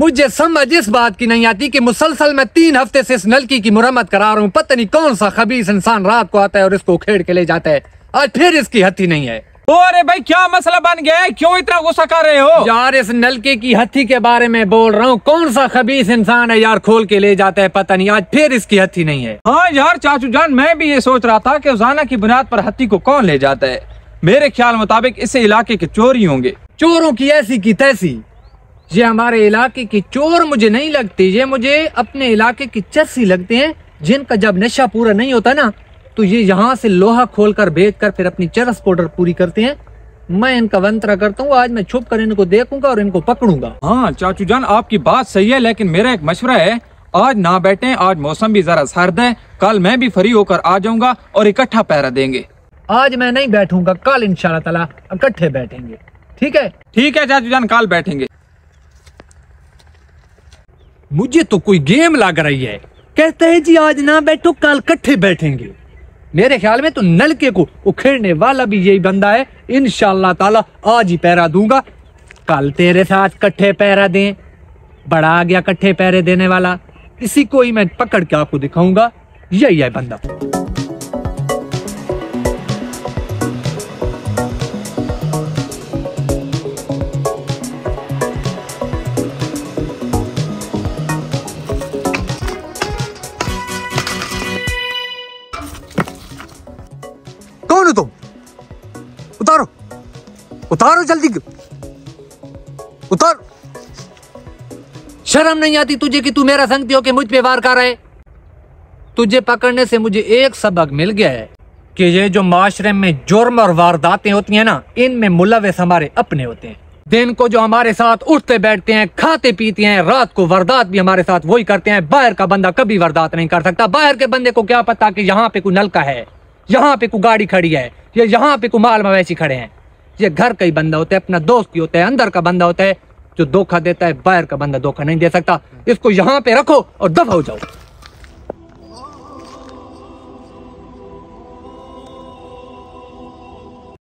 मुझे समझ इस बात की नहीं आती कि मुसलसल मैं 3 हफ्ते से इस नलकी की मुरम्मत करा रहा हूँ। पता नहीं कौन सा खबीस इंसान रात को आता है और इसको उखेड़ के ले जाता है। आज फिर इसकी हथी नहीं है। अरे भाई क्या मसला बन गया है, क्यों इतना गुस्सा कर रहे हो? यार इस नलके की हथी के बारे में बोल रहा हूँ। कौन सा खबीस इंसान है यार खोल के ले जाता है, पता नहीं आज फिर इसकी हथी नहीं है। हाँ यार चाचू जान, मैं भी ये सोच रहा था कि रोजाना की बुनियाद पर हथी को कौन ले जाता है। मेरे ख्याल मुताबिक इस इलाके के चोर ही होंगे। चोरों की ऐसी की तैसी। ये हमारे इलाके की चोर मुझे नहीं लगती, ये मुझे अपने इलाके की चस्सी लगते हैं, जिनका जब नशा पूरा नहीं होता ना तो ये यहाँ से लोहा खोलकर बेचकर फिर अपनी चरस पाउडर पूरी करते हैं। मैं इनका वंतरा करता हूँ, आज मैं छुप कर इनको देखूंगा और इनको पकड़ूंगा। हाँ चाचू जान आपकी बात सही है, लेकिन मेरा एक मशवरा है, आज ना बैठे, आज मौसम भी जरा सर्द है, कल मैं भी फ्री होकर आ जाऊंगा और इकट्ठा पहरा देंगे। आज मैं नहीं बैठूंगा, कल इंशाल्लाह ताला इकट्ठे बैठेंगे। ठीक है? ठीक है चाचू जान, कल बैठेंगे। मुझे तो कोई गेम लग रही है। कहते हैं जी आज ना बैठो कल इकट्ठे बैठेंगे। मेरे ख्याल में तो नलके को उखेड़ने वाला भी यही बंदा है। इंशाल्लाह ताला आज ही पहरा दूंगा, कल तेरे साथ इकट्ठे पहरा दें। बड़ा आ गया इकट्ठे पहरे देने वाला, इसी को ही मैं पकड़ के आपको दिखाऊंगा। यही है बंदा। कौन हो तुम? उतारो उतारो जल्दी, उतार। शर्म नहीं आती तुझे कि तू मेरा संगती हो के मुझ पे वार कर रहा है? तुझे पकड़ने से मुझे एक सबक मिल गया है कि ये जो माशरे में जुर्म और वारदातें होती हैं ना, इनमें मुलविस हमारे अपने होते हैं। दिन को जो हमारे साथ उठते बैठते हैं, खाते पीते हैं, रात को वारदात भी हमारे साथ वही करते हैं। बाहर का बंदा कभी वारदात नहीं कर सकता। बाहर के बंदे को क्या पता कि यहाँ पे कोई नलका है, यहाँ पे कोई गाड़ी खड़ी है, या यहाँ पे कोई माल मवेशी खड़े हैं। ये घर का ही बंदा होता है, अपना दोस्त ही होता है, अंदर का बंदा होता है जो धोखा देता है। बाहर का बंदा धोखा नहीं दे सकता। इसको यहाँ पे रखो और दफा हो जाओ।